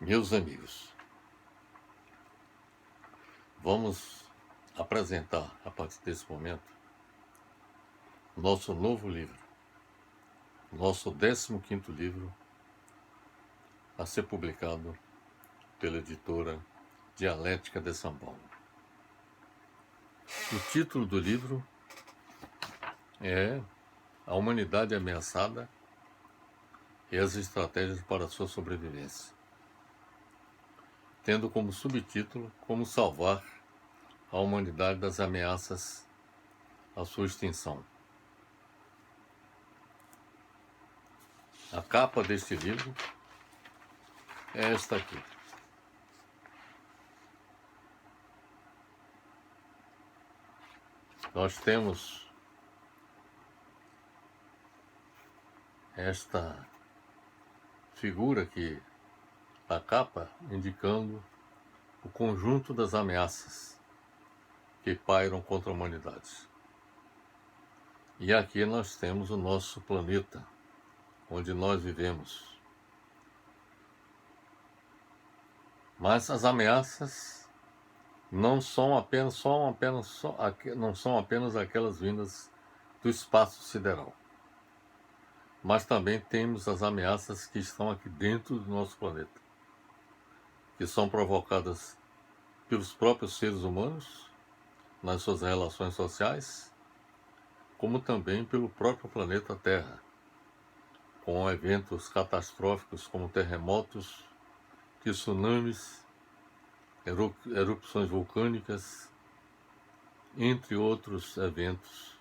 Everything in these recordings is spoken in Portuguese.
Meus amigos, vamos apresentar a partir desse momento nosso novo livro, nosso 15º livro a ser publicado pela editora Dialética de São Paulo. O título do livro é A Humanidade Ameaçada e as Estratégias para a Sua Sobrevivência, tendo como subtítulo Como Salvar a Humanidade das Ameaças à Sua Extinção. A capa deste livro é esta aqui. Nós temos esta figura aqui na capa indicando o conjunto das ameaças que pairam contra a humanidade. E aqui nós temos o nosso planeta, onde nós vivemos. Mas as ameaças não são apenas aquelas vindas do espaço sideral. Mas também temos as ameaças que estão aqui dentro do nosso planeta, que são provocadas pelos próprios seres humanos, nas suas relações sociais, como também pelo próprio planeta Terra, com eventos catastróficos como terremotos, tsunamis, erupções vulcânicas, entre outros eventos,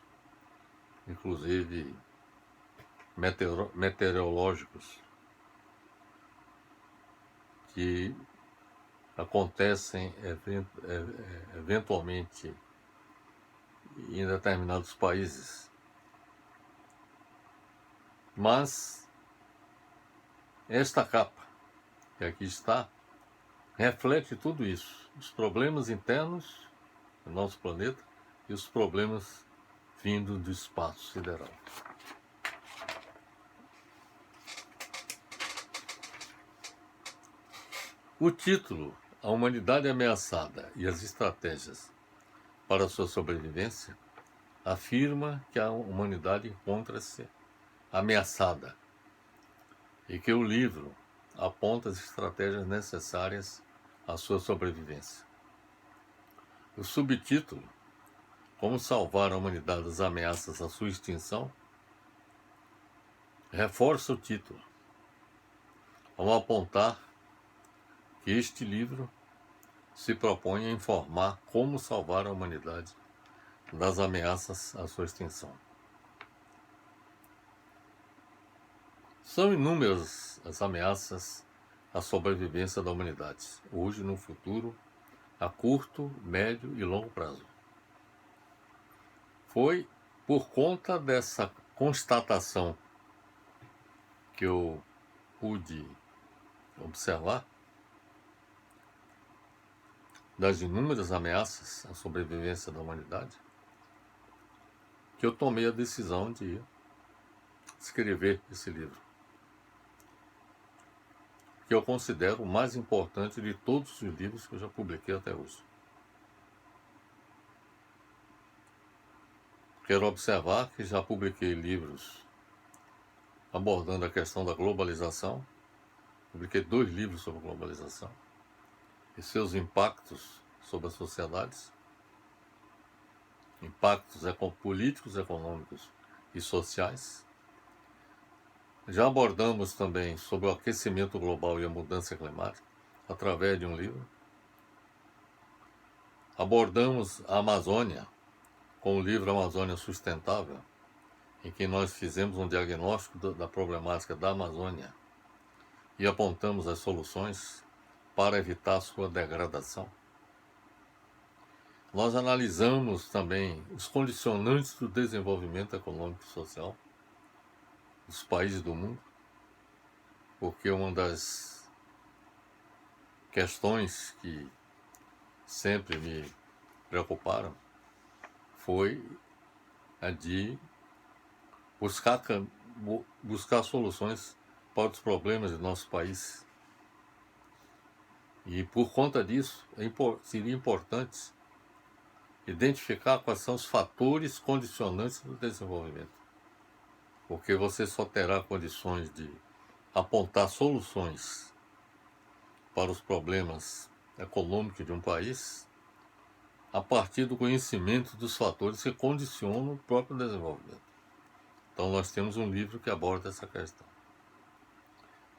inclusive meteorológicos, que acontecem eventualmente em determinados países. Mas esta capa, que aqui está, reflete tudo isso, os problemas internos do nosso planeta e os problemas vindos do espaço sideral. O título, A Humanidade Ameaçada e as Estratégias para a Sua Sobrevivência, afirma que a humanidade encontra-se ameaçada e que o livro aponta as estratégias necessárias à sua sobrevivência. O subtítulo, Como Salvar a Humanidade das Ameaças à Sua Extinção, reforça o título, ao apontar que este livro se propõe a informar como salvar a humanidade das ameaças à sua extinção. São inúmeras as ameaças à sobrevivência da humanidade, hoje e no futuro, a curto, médio e longo prazo. Foi por conta dessa constatação que eu pude observar das inúmeras ameaças à sobrevivência da humanidade, que eu tomei a decisão de escrever esse livro, que eu considero o mais importante de todos os livros que eu já publiquei até hoje. Quero observar que já publiquei livros abordando a questão da globalização, publiquei 2 livros sobre globalização e seus impactos sobre as sociedades, impactos políticos, econômicos e sociais. Já abordamos também sobre o aquecimento global e a mudança climática, através de um livro. Abordamos a Amazônia, com o livro Amazônia Sustentável, em que nós fizemos um diagnóstico da problemática da Amazônia e apontamos as soluções para evitar sua degradação. Nós analisamos também os condicionantes do desenvolvimento econômico e social dos países do mundo, porque uma das questões que sempre me preocuparam foi a de buscar soluções para os problemas do nosso país. E por conta disso, seria importante identificar quais são os fatores condicionantes do desenvolvimento. Porque você só terá condições de apontar soluções para os problemas econômicos de um país a partir do conhecimento dos fatores que condicionam o próprio desenvolvimento. Então nós temos um livro que aborda essa questão.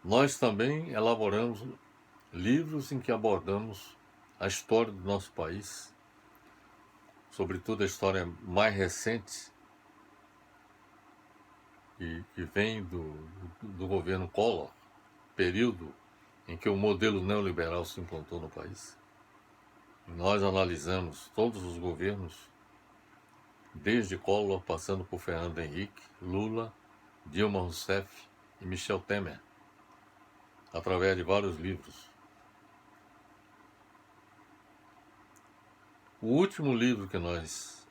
Nós também elaboramos livros em que abordamos a história do nosso país, sobretudo a história mais recente, que vem do governo Collor, período em que o modelo neoliberal se implantou no país. Nós analisamos todos os governos, desde Collor, passando por Fernando Henrique, Lula, Dilma Rousseff e Michel Temer, através de vários livros. O último livro que nós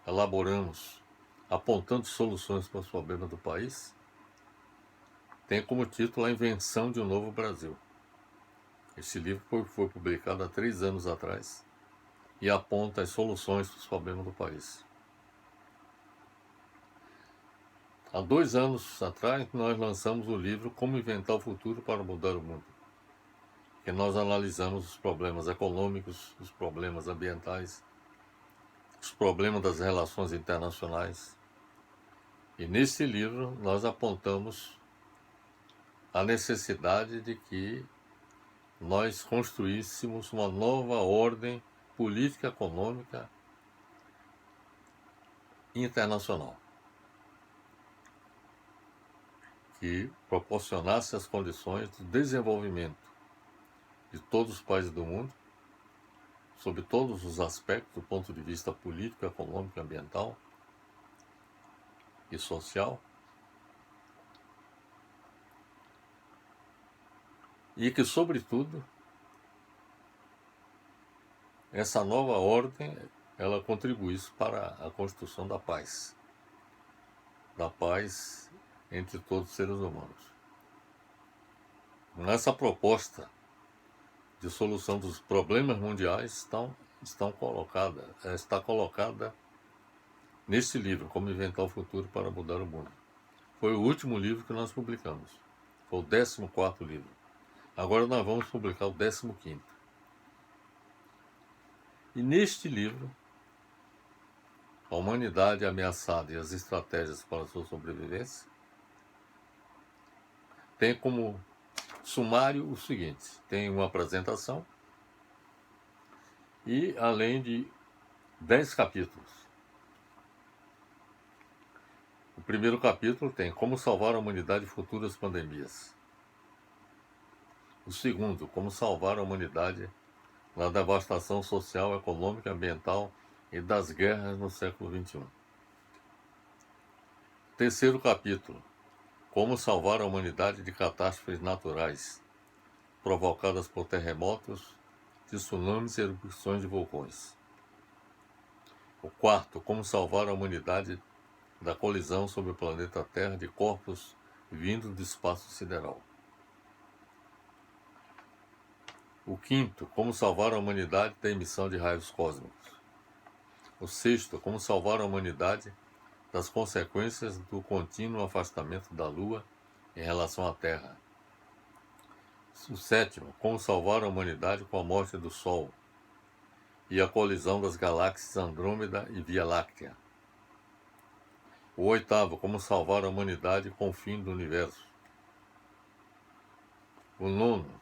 elaboramos, apontando soluções para os problemas do país, tem como título A Invenção de um Novo Brasil. Esse livro foi publicado há 3 anos atrás e aponta as soluções para os problemas do país. Há 2 anos atrás, nós lançamos o livro Como Inventar o Futuro para Mudar o Mundo, que nós analisamos os problemas econômicos, os problemas ambientais, os problemas das relações internacionais. E nesse livro nós apontamos a necessidade de que nós construíssemos uma nova ordem política econômica internacional, que proporcionasse as condições de desenvolvimento de todos os países do mundo, sob todos os aspectos, do ponto de vista político, econômico, ambiental e social, e que, sobretudo, essa nova ordem ela contribuísse para a construção da paz entre todos os seres humanos. Nessa proposta de solução dos problemas mundiais está colocada nesse livro, Como Inventar o Futuro para Mudar o Mundo. Foi o último livro que nós publicamos. Foi o 14º livro. Agora nós vamos publicar o 15º. E neste livro, A Humanidade Ameaçada e as Estratégias para a Sua Sobrevivência, tem como sumário o seguinte: tem uma apresentação e além de 10 capítulos. O primeiro capítulo tem Como Salvar a Humanidade de Futuras Pandemias. O segundo, Como Salvar a Humanidade da Devastação Social, Econômica, Ambiental e das Guerras no século XXI. Terceiro capítulo, Como Salvar a Humanidade de Catástrofes Naturais, provocadas por terremotos, tsunamis e erupções de vulcões. O quarto, Como Salvar a Humanidade da colisão sobre o planeta Terra de corpos vindos do espaço sideral. O quinto, Como Salvar a Humanidade da emissão de raios cósmicos. O sexto, Como Salvar a Humanidade das consequências do contínuo afastamento da Lua em relação à Terra. O sétimo, Como Salvar a Humanidade com a morte do Sol e a colisão das galáxias Andrômeda e Via Láctea. O oitavo, Como Salvar a Humanidade com o fim do universo. O nono,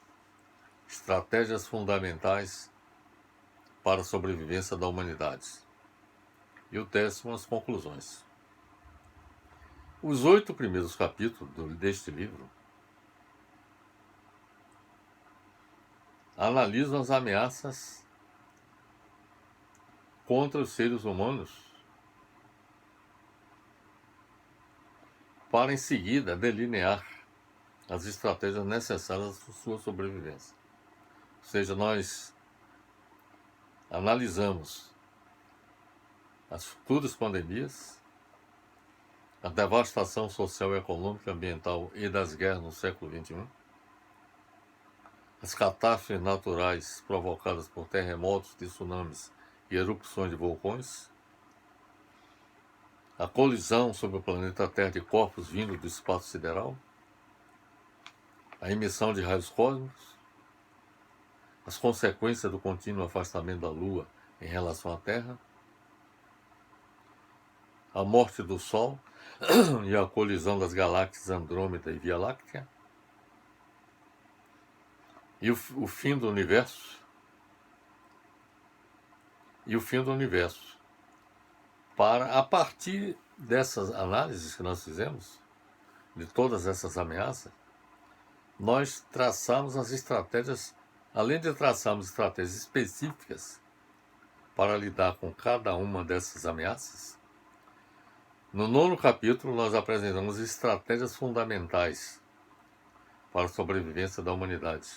Estratégias fundamentais para a sobrevivência da humanidade. E o 10º, as conclusões. Os 8 primeiros capítulos deste livro analisam as ameaças contra os seres humanos para, em seguida, delinear as estratégias necessárias para sua sobrevivência. Ou seja, nós analisamos as futuras pandemias, a devastação social, econômica, ambiental e das guerras no século XXI, as catástrofes naturais provocadas por terremotos, tsunamis e erupções de vulcões, a colisão sobre o planeta Terra de corpos vindos do espaço sideral, a emissão de raios cósmicos, as consequências do contínuo afastamento da Lua em relação à Terra, a morte do Sol e a colisão das galáxias Andrômeda e Via Láctea, e o fim do universo, para, a partir dessas análises que nós fizemos, de todas essas ameaças, nós traçamos as estratégias, além de traçarmos estratégias específicas para lidar com cada uma dessas ameaças. No 9º capítulo, nós apresentamos estratégias fundamentais para a sobrevivência da humanidade.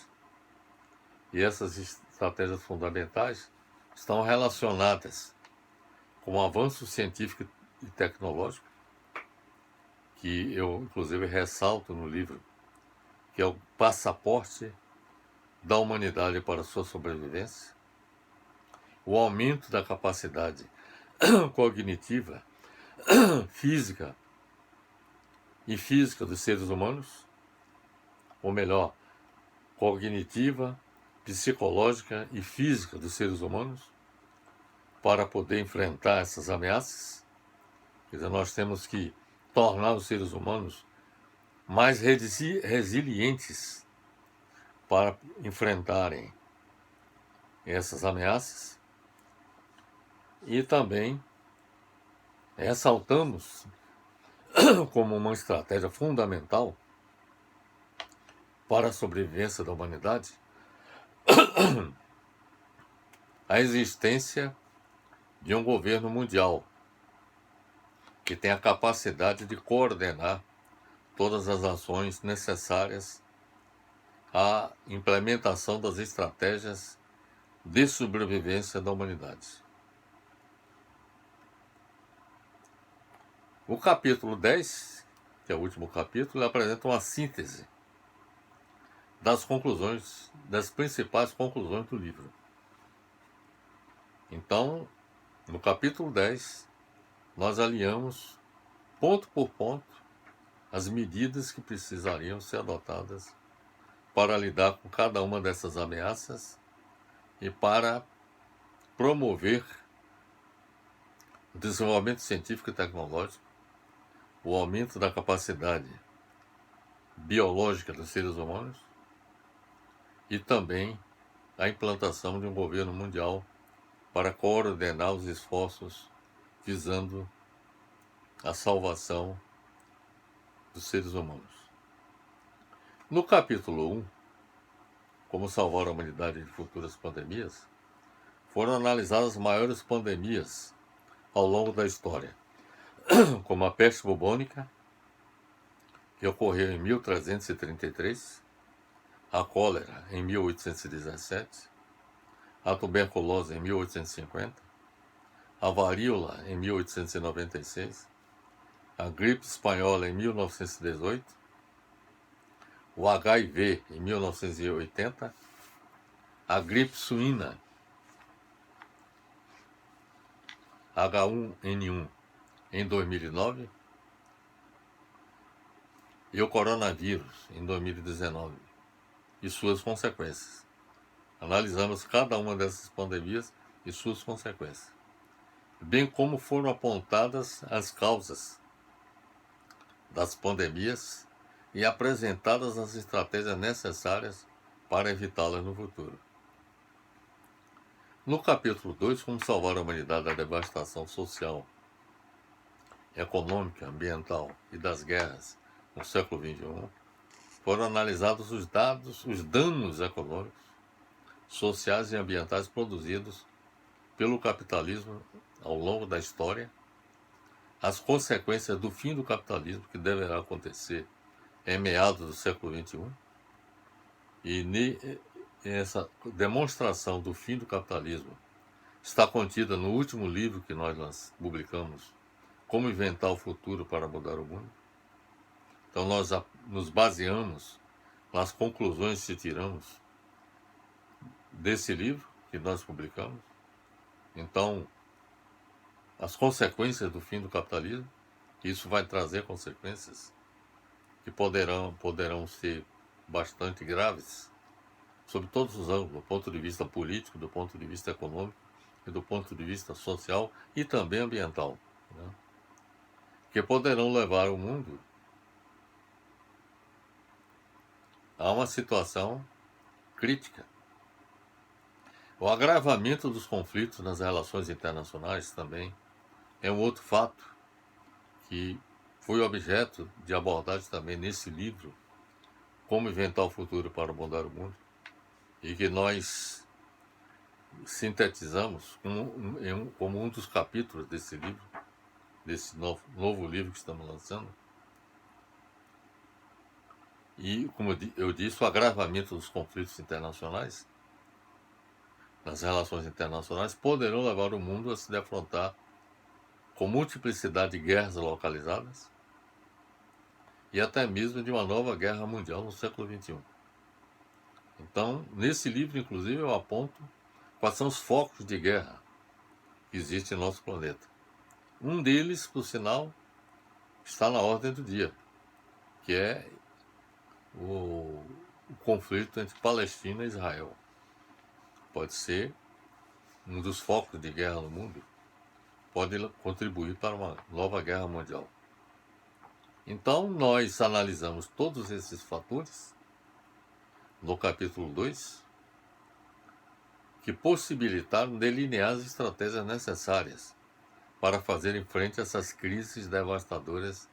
E essas estratégias fundamentais estão relacionadas com o avanço científico e tecnológico, que eu, inclusive, ressalto no livro, que é o passaporte da humanidade para a sua sobrevivência, o aumento da capacidade cognitiva, física dos seres humanos, ou melhor, cognitiva, psicológica e física dos seres humanos, para poder enfrentar essas ameaças. Quer dizer, nós temos que tornar os seres humanos mais resilientes para enfrentarem essas ameaças. E também ressaltamos como uma estratégia fundamental para a sobrevivência da humanidade a existência de um governo mundial que tem a capacidade de coordenar todas as ações necessárias à implementação das estratégias de sobrevivência da humanidade. O capítulo 10, que é o último capítulo, apresenta uma síntese das principais conclusões do livro. Então, no capítulo 10, nós alinhamos, ponto por ponto, as medidas que precisariam ser adotadas para lidar com cada uma dessas ameaças e para promover o desenvolvimento científico e tecnológico, o aumento da capacidade biológica dos seres humanos e também a implantação de um governo mundial para coordenar os esforços visando a salvação dos seres humanos. No capítulo 1, como salvar a humanidade de futuras pandemias, foram analisadas as maiores pandemias ao longo da história, como a peste bubônica, que ocorreu em 1333, a cólera em 1817, a tuberculose em 1850, a varíola em 1896, a gripe espanhola em 1918, o HIV em 1980, a gripe suína H1N1 em 2009 e o coronavírus em 2019 e suas consequências. Analisamos cada uma dessas pandemias e suas consequências, bem como foram apontadas as causas das pandemias e apresentadas as estratégias necessárias para evitá-las no futuro. No capítulo 2, como salvar a humanidade da devastação social, econômica, ambiental e das guerras no século XXI, foram analisados os danos econômicos, sociais e ambientais produzidos pelo capitalismo ao longo da história, as consequências do fim do capitalismo, que deverá acontecer em meados do século XXI, e essa demonstração do fim do capitalismo está contida no último livro que nós publicamos, Como Inventar o Futuro para Mudar o Mundo. Então nós nos baseamos nas conclusões que tiramos desse livro que nós publicamos. Então, as consequências do fim do capitalismo, isso vai trazer consequências que poderão ser bastante graves, sob todos os ângulos, do ponto de vista político, do ponto de vista econômico e do ponto de vista social e também ambiental, né? Que poderão levar o mundo a uma situação crítica. O agravamento dos conflitos nas relações internacionais também é um outro fato que foi objeto de abordagem também nesse livro, Como Inventar o Futuro para Mudar o Mundo, e que nós sintetizamos como um dos capítulos desse livro, desse novo livro que estamos lançando. E, como eu disse, o agravamento dos conflitos internacionais, nas relações internacionais, poderão levar o mundo a se defrontar com multiplicidade de guerras localizadas e até mesmo de uma nova guerra mundial no século XXI. Então, nesse livro, inclusive, eu aponto quais são os focos de guerra que existem no nosso planeta. Um deles, por sinal, está na ordem do dia, que é o conflito entre Palestina e Israel. Pode ser um dos focos de guerra no mundo, pode contribuir para uma nova guerra mundial. Então, nós analisamos todos esses fatores no capítulo 2, que possibilitaram delinear as estratégias necessárias para fazer frente a essas crises devastadoras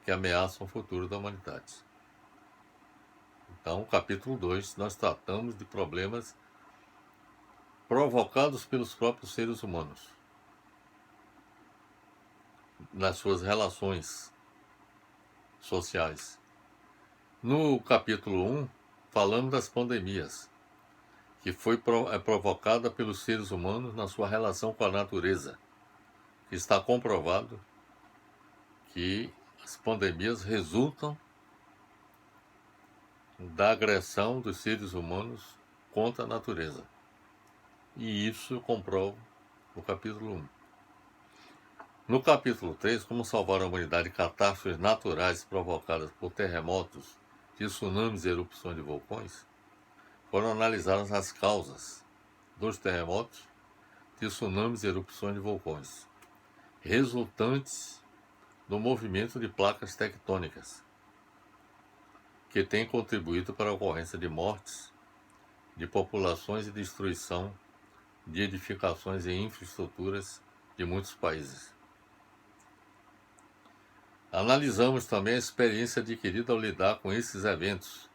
que ameaçam o futuro da humanidade. Então, capítulo 2, nós tratamos de problemas provocados pelos próprios seres humanos nas suas relações sociais. No capítulo 1, falamos das pandemias, que foi provocada pelos seres humanos na sua relação com a natureza. Está comprovado que as pandemias resultam da agressão dos seres humanos contra a natureza. E isso eu comprovo no capítulo 1. No capítulo 3, como salvar a humanidade de catástrofes naturais provocadas por terremotos, tsunamis e erupções de vulcões, foram analisadas as causas dos terremotos, tsunamis e erupções de vulcões, resultantes do movimento de placas tectônicas, que tem contribuído para a ocorrência de mortes, de populações e destruição de edificações e infraestruturas de muitos países. Analisamos também a experiência adquirida ao lidar com esses eventos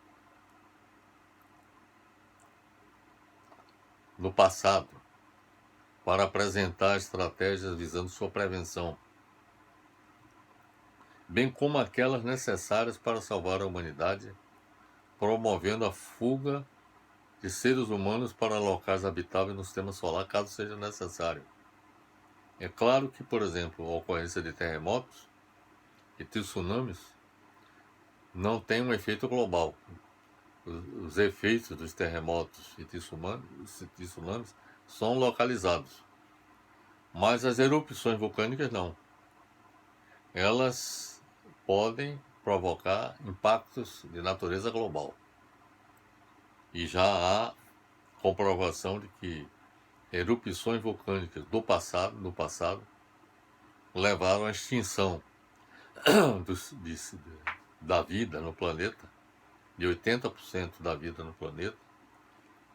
no passado, para apresentar estratégias visando sua prevenção, bem como aquelas necessárias para salvar a humanidade, promovendo a fuga de seres humanos para locais habitáveis no sistema solar, caso seja necessário. É claro que, por exemplo, a ocorrência de terremotos e tsunamis não tem um efeito global. Os efeitos dos terremotos e tsunamis são localizados, mas as erupções vulcânicas não. Elas podem provocar impactos de natureza global. E já há comprovação de que erupções vulcânicas no passado, levaram à extinção da vida no planeta, de 80% da vida no planeta,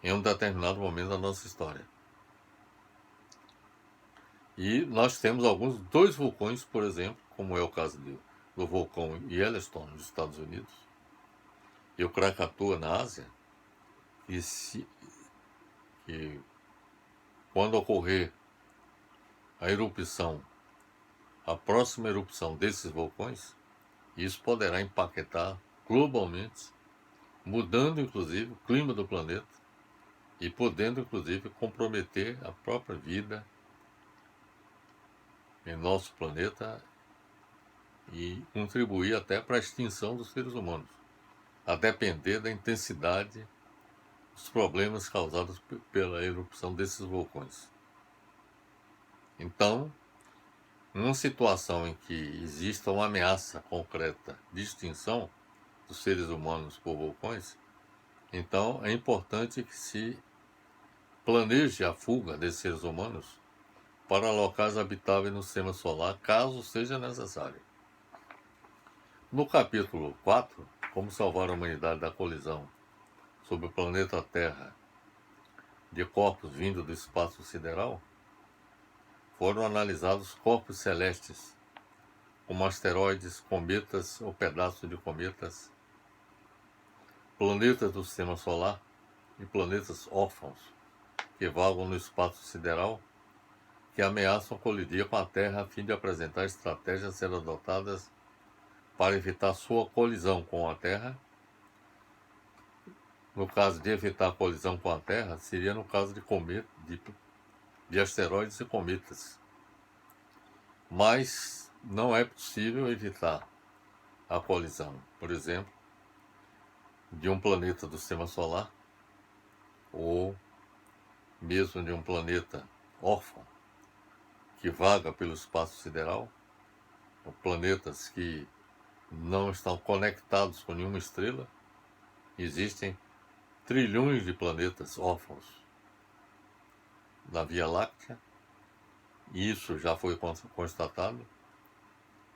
em um determinado momento da nossa história. E nós temos dois vulcões, por exemplo, como é o caso do vulcão Yellowstone nos Estados Unidos e o Krakatoa na Ásia, que quando ocorrer a próxima erupção desses vulcões, isso poderá impactar globalmente, mudando inclusive o clima do planeta e podendo inclusive comprometer a própria vida em nosso planeta e contribuir até para a extinção dos seres humanos, a depender da intensidade dos problemas causados pela erupção desses vulcões. Então, numa situação em que exista uma ameaça concreta de extinção dos seres humanos por vulcões, então é importante que se planeje a fuga desses seres humanos para locais habitáveis no sistema solar, caso seja necessário. No capítulo 4, como salvar a humanidade da colisão sobre o planeta Terra de corpos vindos do espaço sideral, foram analisados corpos celestes, como asteroides, cometas ou pedaços de cometas, planetas do sistema solar e planetas órfãos que vagam no espaço sideral, que ameaçam colidir com a Terra a fim de apresentar estratégias a serem adotadas para evitar sua colisão com a Terra. No caso de evitar a colisão com a Terra, seria no caso de asteroides e cometas. Mas não é possível evitar a colisão, por exemplo, de um planeta do sistema solar ou mesmo de um planeta órfão que vaga pelo espaço sideral, ou planetas que não estão conectados com nenhuma estrela. Existem trilhões de planetas órfãos na Via Láctea, e isso já foi constatado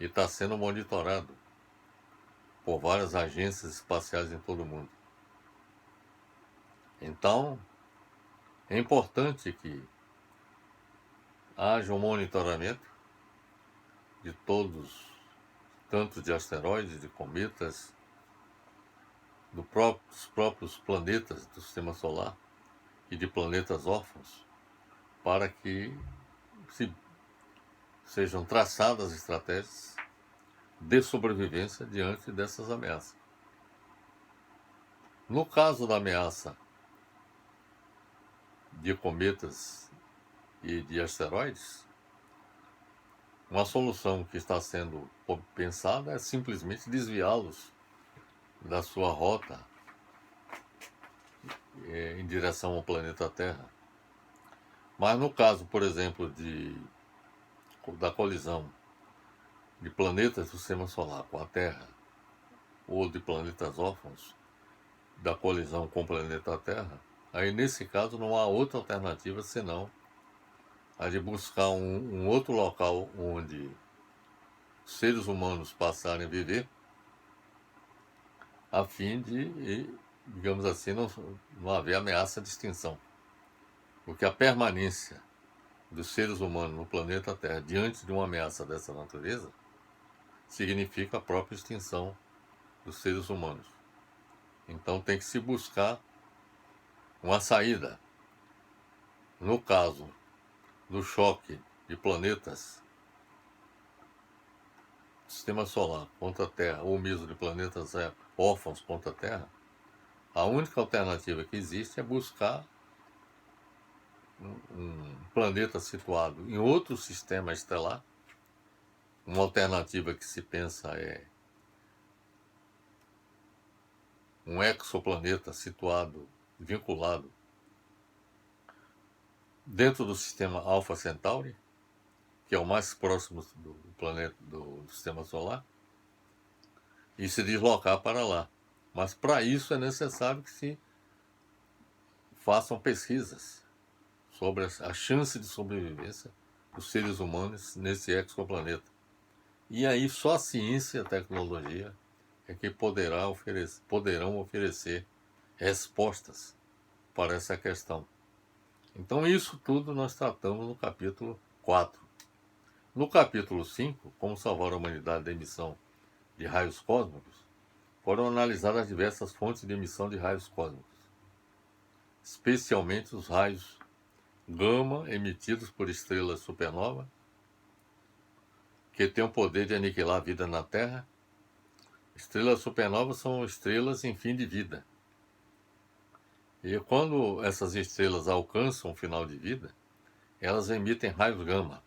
e está sendo monitorado por várias agências espaciais em todo o mundo. Então, é importante que haja um monitoramento de todos, tanto de asteroides, de cometas, dos próprios planetas do sistema solar e de planetas órfãos, para que sejam traçadas estratégias de sobrevivência diante dessas ameaças. No caso da ameaça de cometas e de asteroides, uma solução que está sendo pensada é simplesmente desviá-los da sua rota em direção ao planeta Terra. Mas no caso, por exemplo, da colisão de planetas do sistema solar com a Terra, ou de planetas órfãos, da colisão com o planeta Terra, aí nesse caso não há outra alternativa senão a de buscar um outro local onde seres humanos passarem a viver, a fim de, digamos assim, não haver ameaça de extinção. Porque a permanência dos seres humanos no planeta Terra diante de uma ameaça dessa natureza significa a própria extinção dos seres humanos. Então tem que se buscar uma saída. No caso do choque de planetas do sistema solar contra a Terra, ou mesmo de planetas órfãos contra a Terra, a única alternativa que existe é buscar um planeta situado em outro sistema estelar. Uma alternativa que se pensa é um exoplaneta situado, vinculado dentro do sistema Alpha Centauri, que é o mais próximo do planeta do sistema solar, e se deslocar para lá. Mas para isso é necessário que se façam pesquisas sobre a chance de sobrevivência dos seres humanos nesse exoplaneta. E aí só a ciência e a tecnologia é que poderão oferecer respostas para essa questão. Então isso tudo nós tratamos no capítulo 4. No capítulo 5, como salvar a humanidade da emissão de raios cósmicos, foram analisadas diversas fontes de emissão de raios cósmicos, especialmente os raios gama emitidos por estrelas supernova, que têm o poder de aniquilar a vida na Terra. Estrelas supernovas são estrelas em fim de vida. E quando essas estrelas alcançam o final de vida, elas emitem raios gama.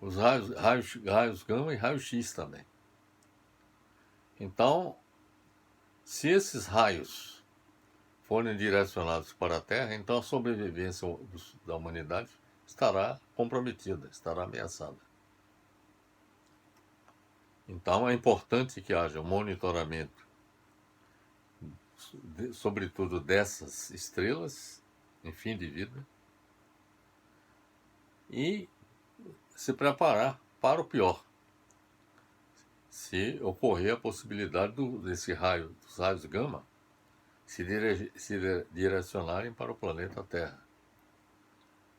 Os raios gama e raio-x também. Então, se esses raios forem direcionados para a Terra, então a sobrevivência da humanidade estará comprometida, estará ameaçada. Então é importante que haja um monitoramento, sobretudo dessas estrelas em fim de vida, e se preparar para o pior, se ocorrer a possibilidade dos raios gama se direcionarem para o planeta Terra.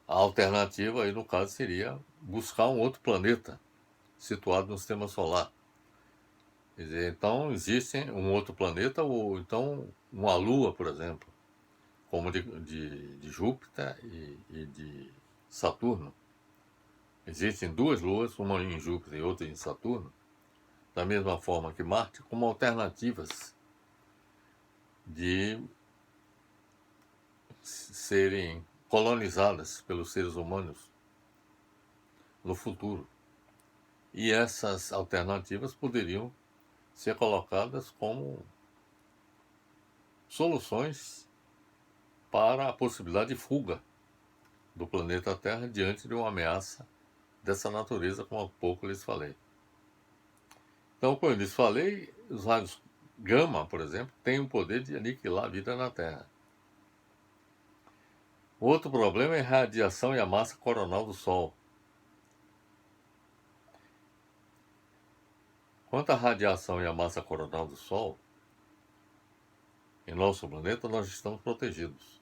A alternativa aí, no caso, seria buscar um outro planeta situado no sistema solar. Quer dizer, então existe um outro planeta, ou então uma lua, por exemplo, como de Júpiter e de Saturno. Existem duas luas, uma em Júpiter e outra em Saturno, da mesma forma que Marte, como alternativas de serem colonizadas pelos seres humanos no futuro. E essas alternativas poderiam ser colocadas como soluções para a possibilidade de fuga do planeta Terra diante de uma ameaça dessa natureza, como há pouco lhes falei. Então, como eu lhes falei, os raios gama, por exemplo, têm o poder de aniquilar a vida na Terra. Outro problema é a radiação e a massa coronal do Sol. Quanto à radiação e à massa coronal do Sol, em nosso planeta nós estamos protegidos,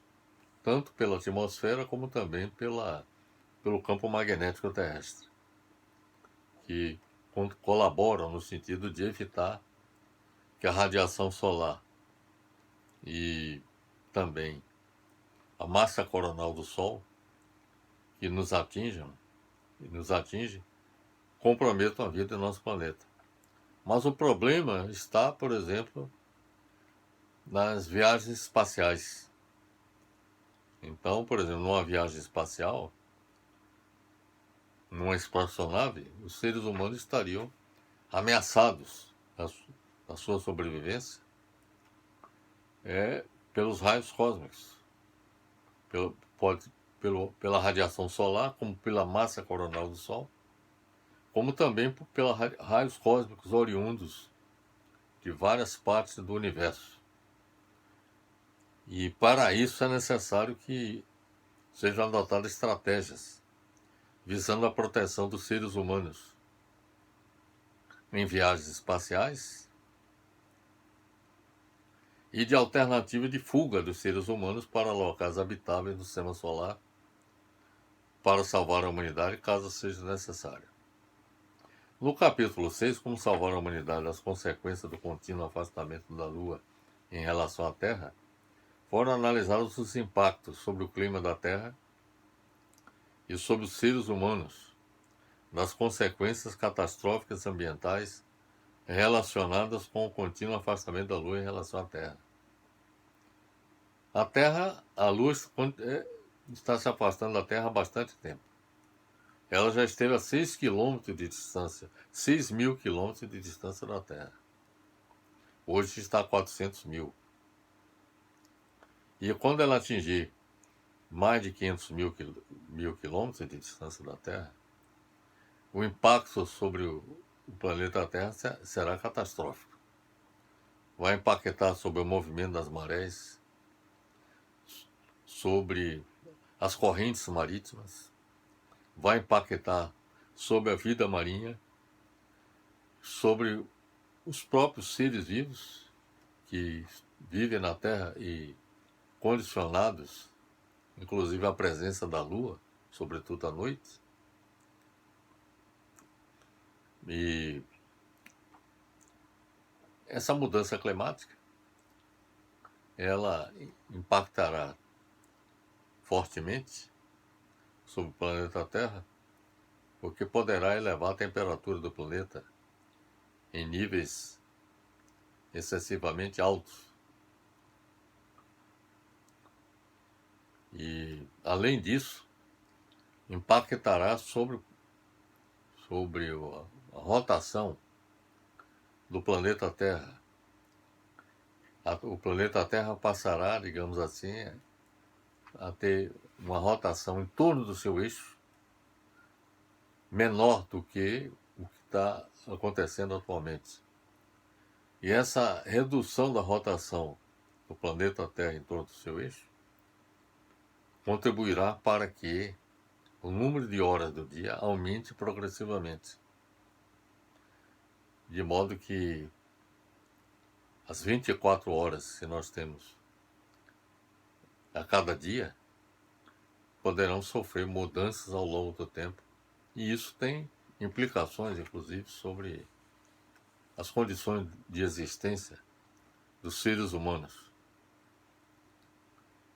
tanto pela atmosfera como também pelo campo magnético terrestre, que colaboram no sentido de evitar que a radiação solar e também a massa coronal do Sol que nos atinge, comprometam a vida do nosso planeta. Mas o problema está, por exemplo, nas viagens espaciais. Então, por exemplo, numa viagem espacial, numa espaçonave, os seres humanos estariam ameaçados da sua sobrevivência pelos raios cósmicos, pela radiação solar, como pela massa coronal do Sol, como também pelos raios cósmicos oriundos de várias partes do universo. E para isso é necessário que sejam adotadas estratégias visando a proteção dos seres humanos em viagens espaciais e de alternativa de fuga dos seres humanos para locais habitáveis do sistema solar para salvar a humanidade caso seja necessário. No capítulo 6, como salvar a humanidade das consequências do contínuo afastamento da Lua em relação à Terra, foram analisados os impactos sobre o clima da Terra e sobre os seres humanos das consequências catastróficas ambientais relacionadas com o contínuo afastamento da Lua em relação à Terra. A Lua está se afastando da Terra há bastante tempo. Ela já esteve a 6 quilômetros de distância, 6.000 quilômetros de distância da Terra. Hoje está a 400 mil. E quando ela atingir mais de 500 mil quilômetros de distância da Terra, o impacto sobre o planeta Terra será catastrófico. Vai impactar sobre o movimento das marés, sobre as correntes marítimas, vai impactar sobre a vida marinha, sobre os próprios seres vivos que vivem na Terra e condicionados, inclusive a presença da Lua, sobretudo à noite. E essa mudança climática, ela impactará fortemente sobre o planeta Terra, porque poderá elevar a temperatura do planeta em níveis excessivamente altos. E, além disso, impactará sobre a rotação do planeta Terra, o planeta Terra passará, digamos assim, a ter uma rotação em torno do seu eixo menor do que o que está acontecendo atualmente. E essa redução da rotação do planeta Terra em torno do seu eixo contribuirá para que o número de horas do dia aumente progressivamente, de modo que as 24 horas que nós temos a cada dia poderão sofrer mudanças ao longo do tempo. E isso tem implicações, inclusive, sobre as condições de existência dos seres humanos.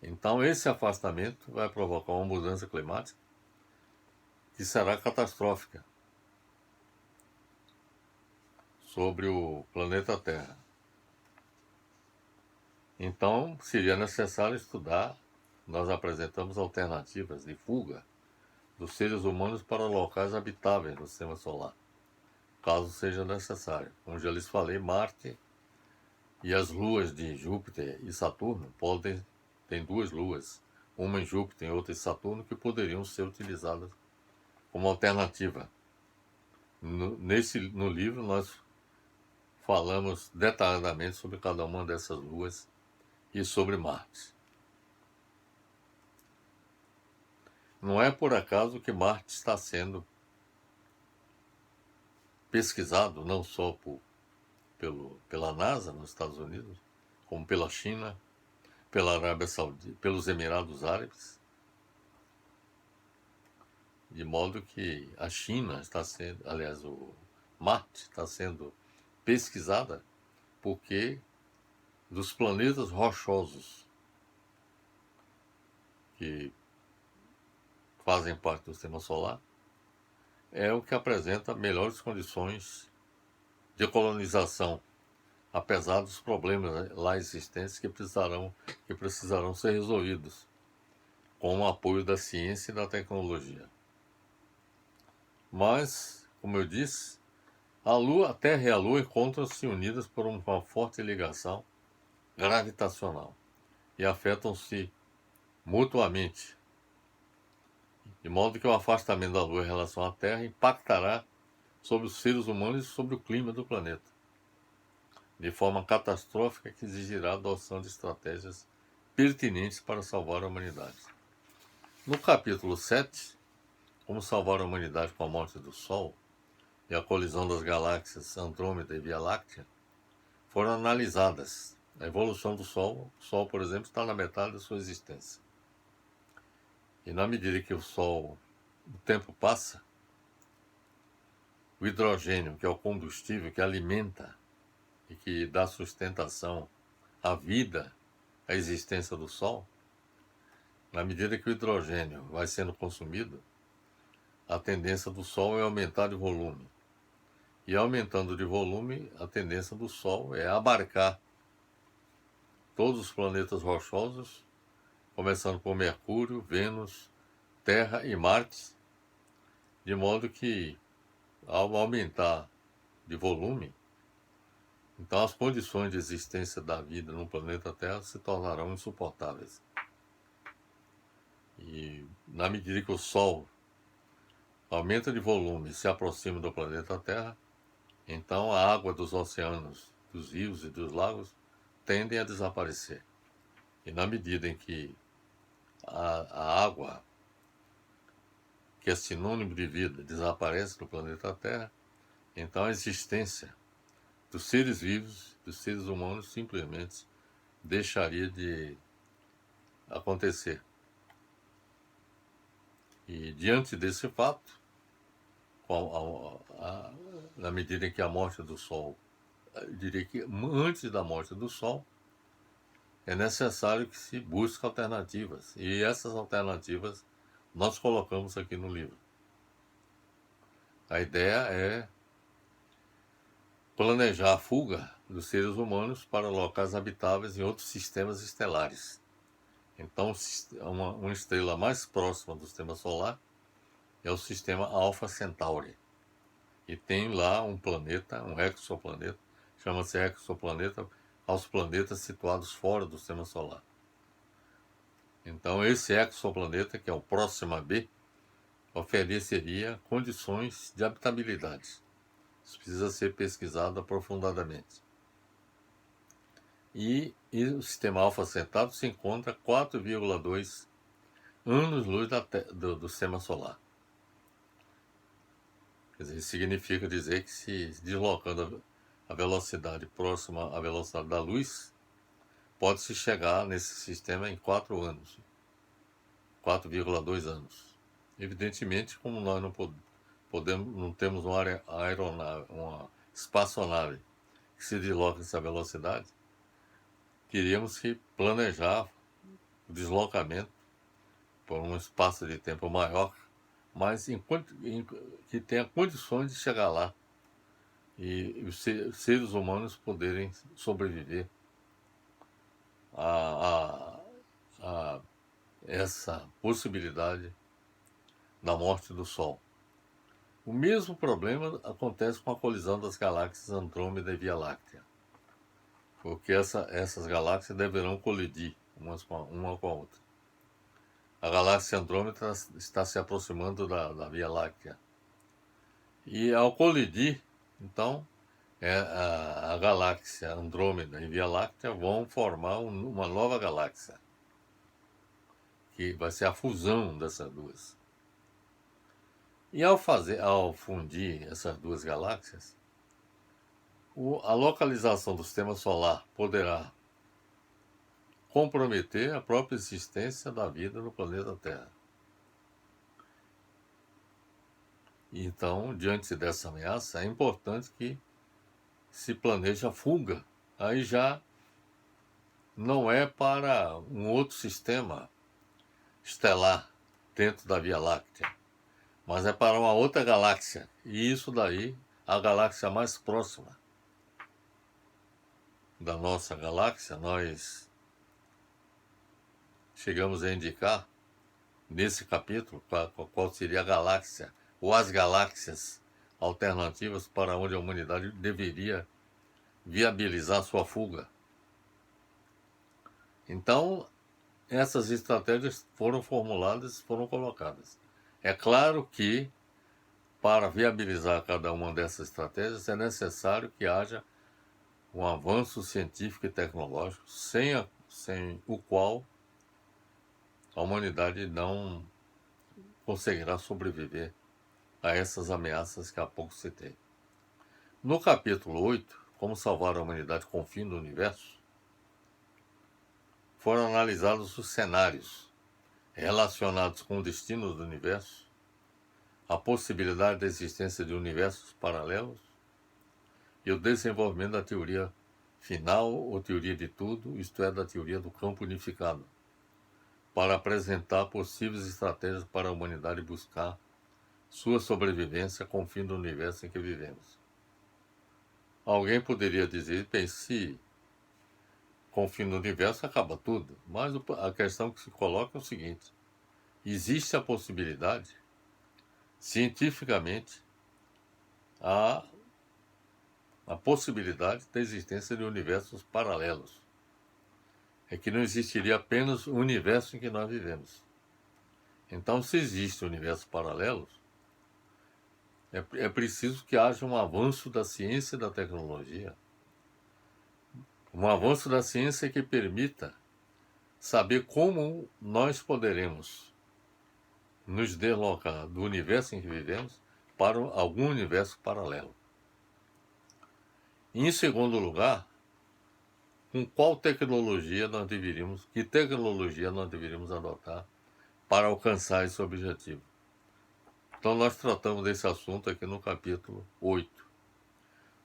Então, esse afastamento vai provocar uma mudança climática que será catastrófica sobre o planeta Terra. Então, seria necessário estudar, nós apresentamos alternativas de fuga dos seres humanos para locais habitáveis no sistema solar, caso seja necessário. Como já lhes falei, Marte e as luas de Júpiter e Saturno tem duas luas, uma em Júpiter e outra em Saturno, que poderiam ser utilizadas como alternativa. No livro nós falamos detalhadamente sobre cada uma dessas luas e sobre Marte. Não é por acaso que Marte está sendo pesquisado não só pela NASA nos Estados Unidos, como pela China, pela Arábia Saudita, pelos Emirados Árabes, de modo que a China está sendo, aliás, o Marte está sendo pesquisada porque dos planetas rochosos que fazem parte do sistema solar, é o que apresenta melhores condições de colonização, apesar dos problemas lá existentes que precisarão ser resolvidos com o apoio da ciência e da tecnologia. Mas, como eu disse, a Terra e a Lua encontram-se unidas por uma forte ligação gravitacional e afetam-se mutuamente, de modo que o afastamento da Lua em relação à Terra impactará sobre os seres humanos e sobre o clima do planeta, de forma catastrófica que exigirá a adoção de estratégias pertinentes para salvar a humanidade. No capítulo 7, Como salvar a humanidade com a morte do Sol e a colisão das galáxias Andrômeda e Via Láctea, foram analisadas a evolução do Sol. O Sol, por exemplo, está na metade da sua existência. E na medida que o tempo passa, o hidrogênio, que é o combustível que alimenta e que dá sustentação à vida, à existência do Sol, na medida que o hidrogênio vai sendo consumido, a tendência do Sol é aumentar de volume. E aumentando de volume, a tendência do Sol é abarcar todos os planetas rochosos, começando por Mercúrio, Vênus, Terra e Marte, de modo que, ao aumentar de volume, então as condições de existência da vida no planeta Terra se tornarão insuportáveis. E na medida que o Sol aumenta de volume e se aproxima do planeta Terra, então a água dos oceanos, dos rios e dos lagos tendem a desaparecer. E na medida em que a água, que é sinônimo de vida, desaparece do planeta Terra, então a existência dos seres vivos, dos seres humanos, simplesmente deixaria de acontecer. E diante desse fato, na medida em que a morte do Sol, eu diria que antes da morte do Sol, é necessário que se busque alternativas. E essas alternativas nós colocamos aqui no livro. A ideia é planejar a fuga dos seres humanos para locais habitáveis em outros sistemas estelares. Então, uma estrela mais próxima do sistema solar é o sistema Alpha Centauri. E tem lá um planeta, um exoplaneta, chama-se exoplaneta aos planetas situados fora do sistema solar. Então, esse exoplaneta, que é o Próxima B, ofereceria condições de habitabilidade. Isso precisa ser pesquisado aprofundadamente. E o sistema Alfa Centauro se encontra a 4,2 anos-luz do sistema solar. Quer dizer, isso significa dizer que, se deslocando a velocidade próxima à velocidade da luz, pode-se chegar nesse sistema em 4 anos, 4,2 anos. Evidentemente, como nós não temos uma aeronave, uma espaçonave que se desloca nessa velocidade, teríamos que planejar o deslocamento por um espaço de tempo maior, mas que tenha condições de chegar lá e os seres humanos poderem sobreviver a essa possibilidade da morte do Sol. O mesmo problema acontece com a colisão das galáxias Andrômeda e Via Láctea, porque essas galáxias deverão colidir uma com a outra. A galáxia Andrômeda está se aproximando da Via Láctea. E ao colidir, então, a galáxia Andrômeda e Via Láctea vão formar uma nova galáxia, que vai ser a fusão dessas duas. E ao fundir essas duas galáxias, a localização do sistema solar poderá comprometer a própria existência da vida no planeta Terra. Então, diante dessa ameaça, é importante que se planeje a fuga. Aí já não é para um outro sistema estelar dentro da Via Láctea, mas é para uma outra galáxia. E isso daí, a galáxia mais próxima da nossa galáxia, nós chegamos a indicar nesse capítulo qual seria a galáxia ou as galáxias alternativas para onde a humanidade deveria viabilizar sua fuga. Então, essas estratégias foram formuladas, foram colocadas. É claro que, para viabilizar cada uma dessas estratégias, é necessário que haja um avanço científico e tecnológico, sem o qual a humanidade não conseguirá sobreviver a essas ameaças que há pouco citei. No capítulo 8, Como Salvar a Humanidade com o Fim do Universo, foram analisados os cenários relacionados com o destino do universo, a possibilidade da existência de universos paralelos e o desenvolvimento da teoria final ou teoria de tudo, isto é, da teoria do campo unificado, para apresentar possíveis estratégias para a humanidade buscar sua sobrevivência com o fim do universo em que vivemos. Alguém poderia dizer, bem, se com o fim do universo acaba tudo, mas a questão que se coloca é o seguinte: existe a possibilidade, cientificamente, a possibilidade da existência de universos paralelos. É que não existiria apenas o universo em que nós vivemos. Então, se existem universos paralelos, é preciso que haja um avanço da ciência e da tecnologia, um avanço da ciência que permita saber como nós poderemos nos deslocar do universo em que vivemos para algum universo paralelo. Em segundo lugar, que tecnologia nós deveríamos adotar para alcançar esse objetivo. Então nós tratamos desse assunto aqui no capítulo 8.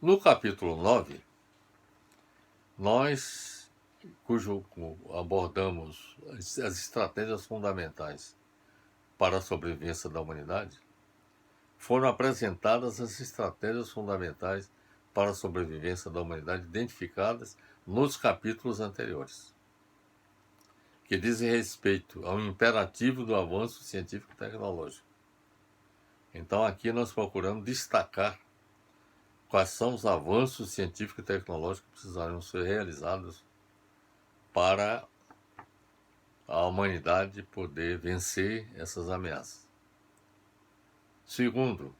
No capítulo 9, abordamos as estratégias fundamentais para a sobrevivência da humanidade, foram apresentadas as estratégias fundamentais para a sobrevivência da humanidade identificadas nos capítulos anteriores, que dizem respeito ao imperativo do avanço científico e tecnológico. Então aqui nós procuramos destacar quais são os avanços científicos e tecnológicos que precisarão ser realizados para a humanidade poder vencer essas ameaças. Segundo,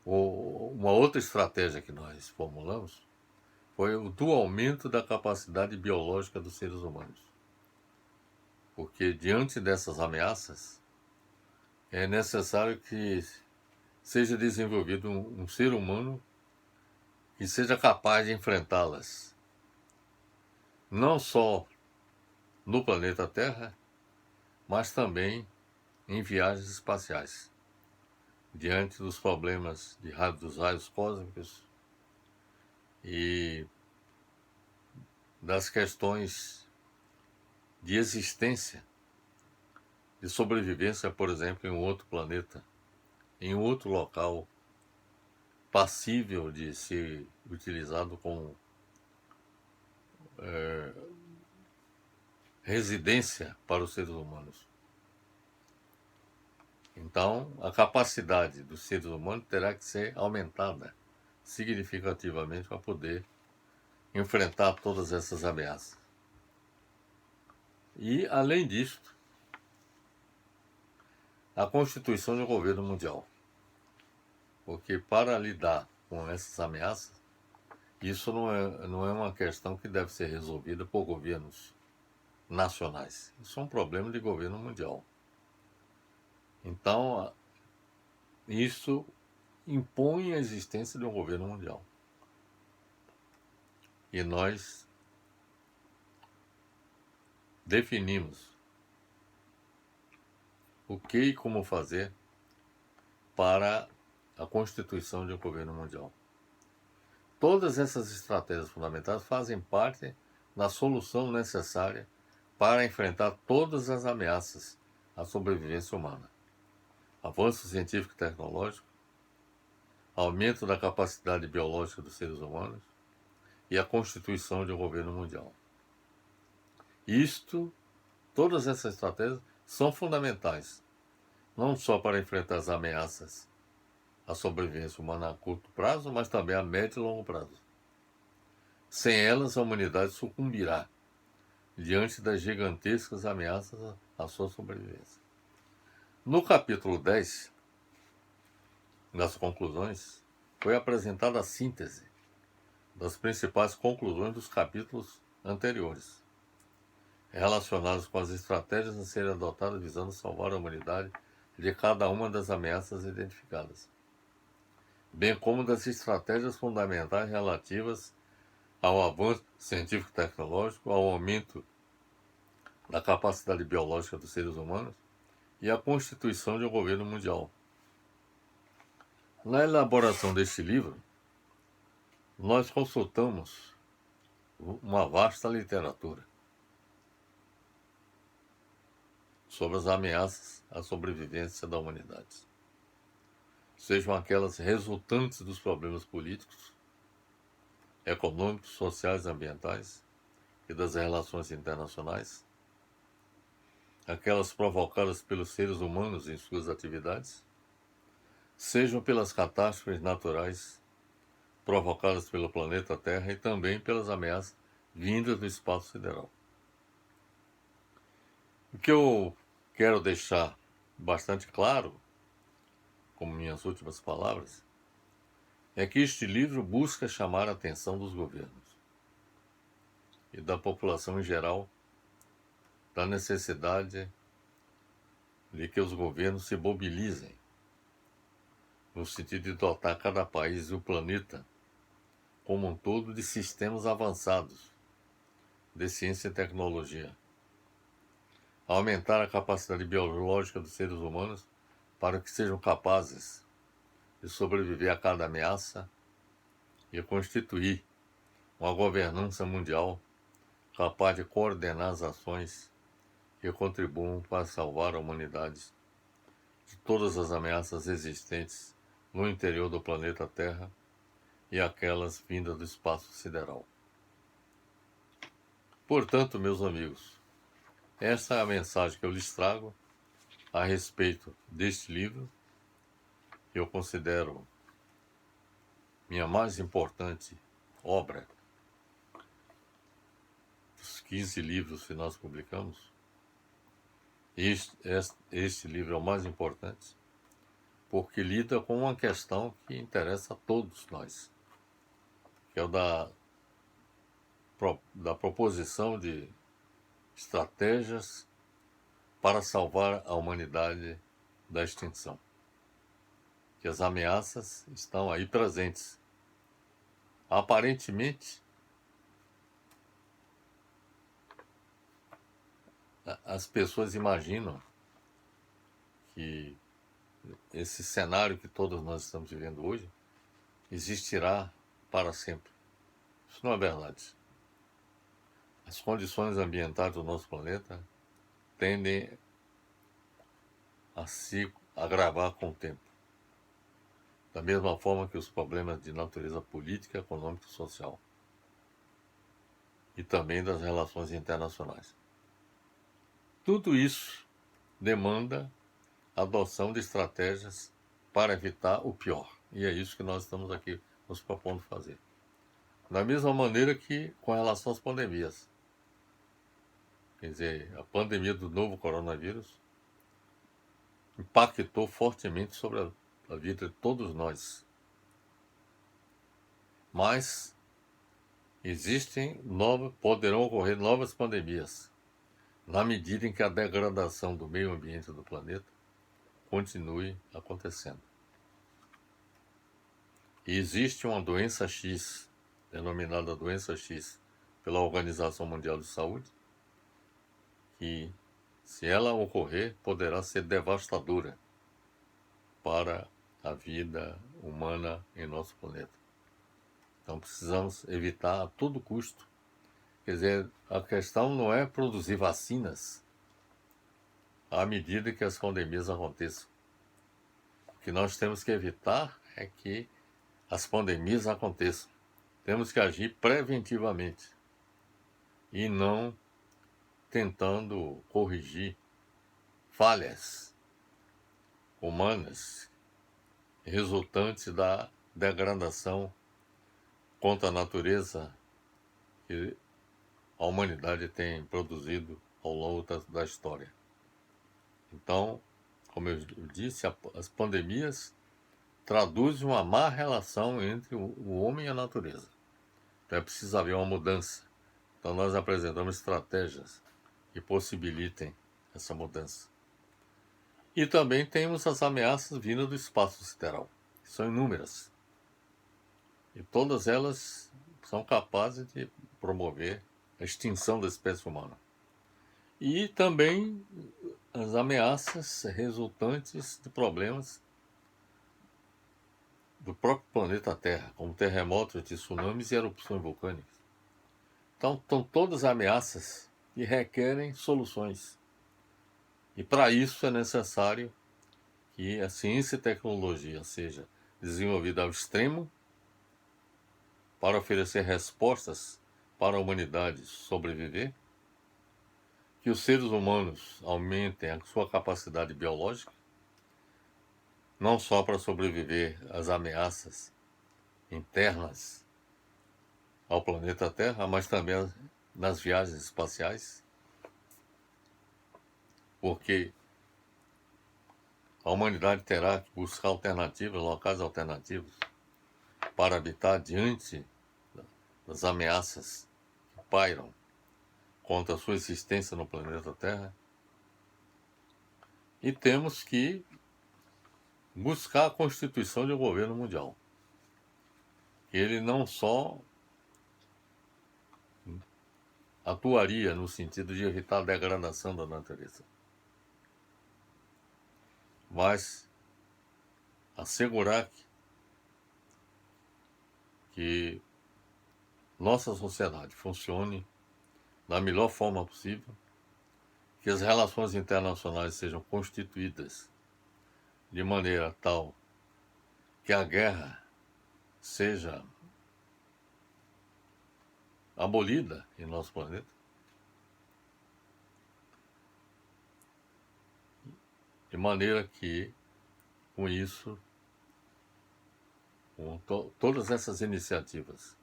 uma outra estratégia que nós formulamos foi o do aumento da capacidade biológica dos seres humanos. Porque diante dessas ameaças, é necessário que seja desenvolvido um ser humano que seja capaz de enfrentá-las, não só no planeta Terra, mas também em viagens espaciais, diante dos problemas dos raios cósmicos e das questões de existência, de sobrevivência, por exemplo, em um outro planeta, em um outro local passível de ser utilizado como residência para os seres humanos. Então, a capacidade dos seres humanos terá que ser aumentada significativamente para poder enfrentar todas essas ameaças. E, além disso, a constituição de um governo mundial. Porque para lidar com essas ameaças, isso não é uma questão que deve ser resolvida por governos nacionais. Isso é um problema de governo mundial. Então, isso impõe a existência de um governo mundial. E nós definimos o que e como fazer para a constituição de um governo mundial. Todas essas estratégias fundamentais fazem parte da solução necessária para enfrentar todas as ameaças à sobrevivência humana. Avanço científico e tecnológico, aumento da capacidade biológica dos seres humanos e a constituição de um governo mundial. Todas essas estratégias são fundamentais, não só para enfrentar as ameaças à sobrevivência humana a curto prazo, mas também a médio e longo prazo. Sem elas, a humanidade sucumbirá diante das gigantescas ameaças à sua sobrevivência. No capítulo 10 das conclusões, foi apresentada a síntese das principais conclusões dos capítulos anteriores, relacionadas com as estratégias a serem adotadas visando salvar a humanidade de cada uma das ameaças identificadas, bem como das estratégias fundamentais relativas ao avanço científico e tecnológico, ao aumento da capacidade biológica dos seres humanos e à constituição de um governo mundial. Na elaboração deste livro, nós consultamos uma vasta literatura sobre as ameaças à sobrevivência da humanidade, sejam aquelas resultantes dos problemas políticos, econômicos, sociais, ambientais e das relações internacionais, aquelas provocadas pelos seres humanos em suas atividades, sejam pelas catástrofes naturais provocadas pelo planeta Terra e também pelas ameaças vindas do espaço sideral. O que eu quero deixar bastante claro, como minhas últimas palavras, é que este livro busca chamar a atenção dos governos e da população em geral da necessidade de que os governos se mobilizem no sentido de dotar cada país e o planeta como um todo de sistemas avançados de ciência e tecnologia, aumentar a capacidade biológica dos seres humanos para que sejam capazes de sobreviver a cada ameaça e constituir uma governança mundial capaz de coordenar as ações que contribuam para salvar a humanidade de todas as ameaças existentes no interior do planeta Terra e aquelas vindas do espaço sideral. Portanto, meus amigos, essa é a mensagem que eu lhes trago a respeito deste livro, que eu considero minha mais importante obra, dos 15 livros que nós publicamos, este livro é o mais importante, porque lida com uma questão que interessa a todos nós, que é o da proposição de estratégias para salvar a humanidade da extinção. Que as ameaças estão aí presentes. Aparentemente, as pessoas imaginam que esse cenário que todos nós estamos vivendo hoje existirá para sempre. Isso não é verdade. As condições ambientais do nosso planeta tendem a se agravar com o tempo. Da mesma forma que os problemas de natureza política, econômica e social. E também das relações internacionais. Tudo isso demanda a adoção de estratégias para evitar o pior. E é isso que nós estamos aqui nos propondo fazer. Da mesma maneira que com relação às pandemias. Quer dizer, a pandemia do novo coronavírus impactou fortemente sobre a vida de todos nós. Mas poderão ocorrer novas pandemias, na medida em que a degradação do meio ambiente do planeta continue acontecendo. E existe uma doença X, denominada doença X, pela Organização Mundial de Saúde, que, se ela ocorrer, poderá ser devastadora para a vida humana em nosso planeta. Então precisamos evitar a todo custo. Quer dizer, a questão não é produzir vacinas à medida que as pandemias aconteçam. O que nós temos que evitar é que as pandemias aconteçam. Temos que agir preventivamente e não tentando corrigir falhas humanas resultantes da degradação contra a natureza que a humanidade tem produzido ao longo da história. Então, como eu disse, as pandemias traduzem uma má relação entre o homem e a natureza. Então é preciso haver uma mudança. Então nós apresentamos estratégias que possibilitem essa mudança. E também temos as ameaças vindas do espaço sideral, que são inúmeras. E todas elas são capazes de promover a extinção da espécie humana. E também as ameaças resultantes de problemas do próprio planeta Terra, como terremotos, tsunamis e erupções vulcânicas. Então, são todas ameaças que requerem soluções. E para isso é necessário que a ciência e tecnologia seja desenvolvida ao extremo para oferecer respostas para a humanidade sobreviver, que os seres humanos aumentem a sua capacidade biológica, não só para sobreviver às ameaças internas ao planeta Terra, mas também nas viagens espaciais, porque a humanidade terá que buscar alternativas, locais alternativos, para habitar diante das ameaças que pairam contra a sua existência no planeta Terra. E temos que buscar a constituição de um governo mundial. Ele não só atuaria no sentido de evitar a degradação da natureza, mas assegurar que nossa sociedade funcione da melhor forma possível, que as relações internacionais sejam constituídas de maneira tal que a guerra seja abolida em nosso planeta, de maneira que, com isso, com todas essas iniciativas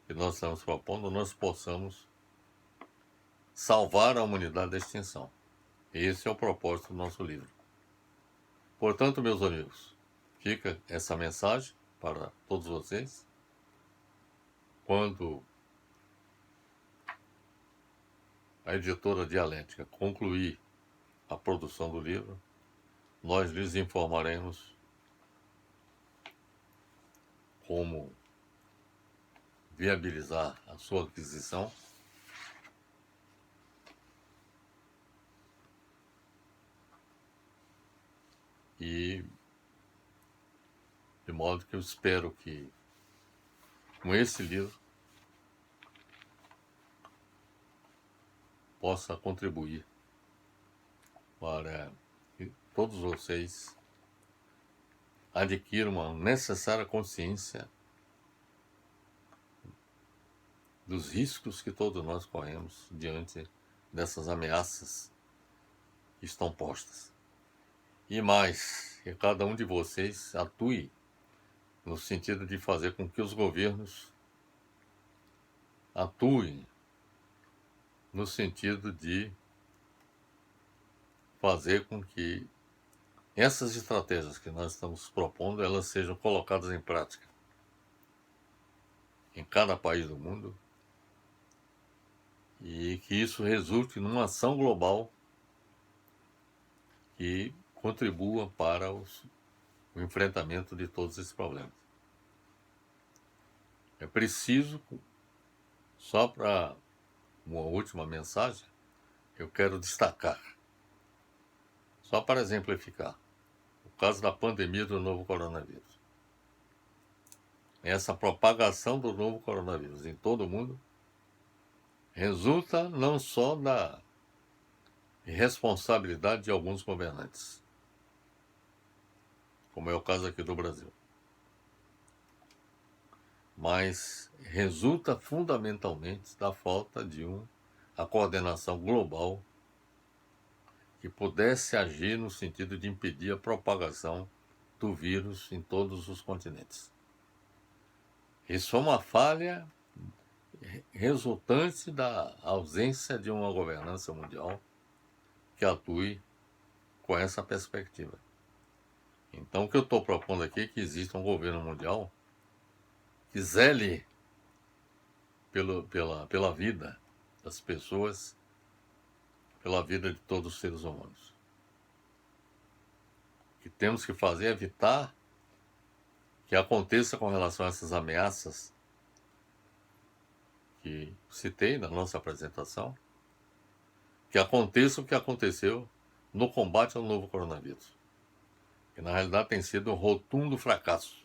que nós estamos propondo, nós possamos salvar a humanidade da extinção. Esse é o propósito do nosso livro. Portanto, meus amigos, fica essa mensagem para todos vocês. Quando a editora Dialética concluir a produção do livro, nós lhes informaremos como viabilizar a sua aquisição e de modo que eu espero que com esse livro possa contribuir para que todos vocês adquiram uma necessária consciência dos riscos que todos nós corremos diante dessas ameaças que estão postas. E mais, que cada um de vocês atue no sentido de fazer com que os governos atuem no sentido de fazer com que essas estratégias que nós estamos propondo, elas sejam colocadas em prática em cada país do mundo e que isso resulte numa ação global que contribua para o enfrentamento de todos esses problemas. É preciso, só para uma última mensagem, eu quero destacar, só para exemplificar, o caso da pandemia do novo coronavírus. Essa propagação do novo coronavírus em todo o mundo resulta não só da irresponsabilidade de alguns governantes, como é o caso aqui do Brasil, mas resulta fundamentalmente da falta de a coordenação global que pudesse agir no sentido de impedir a propagação do vírus em todos os continentes. Isso é uma falha resultante da ausência de uma governança mundial que atue com essa perspectiva. Então, o que eu estou propondo aqui é que exista um governo mundial que zele pela vida das pessoas, pela vida de todos os seres humanos. O que temos que fazer é evitar que aconteça com relação a essas ameaças que citei na nossa apresentação, que aconteça o que aconteceu no combate ao novo coronavírus, que na realidade tem sido um rotundo fracasso.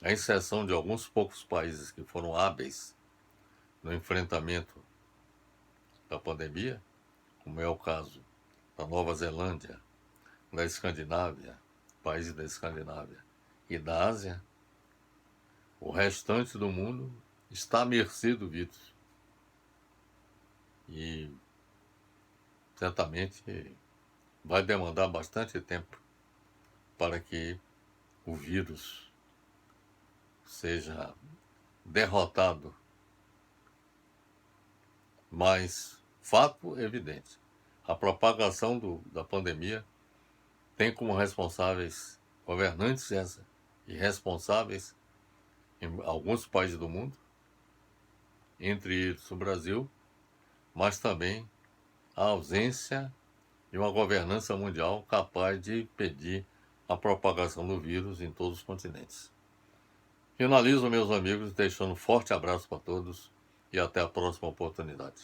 À exceção de alguns poucos países que foram hábeis no enfrentamento da pandemia, como é o caso da Nova Zelândia, da Escandinávia, países da Escandinávia e da Ásia, o restante do mundo está à mercê do vírus. E certamente vai demandar bastante tempo para que o vírus seja derrotado. Mas, fato evidente, a propagação da pandemia tem como responsáveis governantes e responsáveis em alguns países do mundo, entre eles o Brasil, mas também a ausência de uma governança mundial capaz de impedir a propagação do vírus em todos os continentes. Finalizo, meus amigos, deixando um forte abraço para todos e até a próxima oportunidade.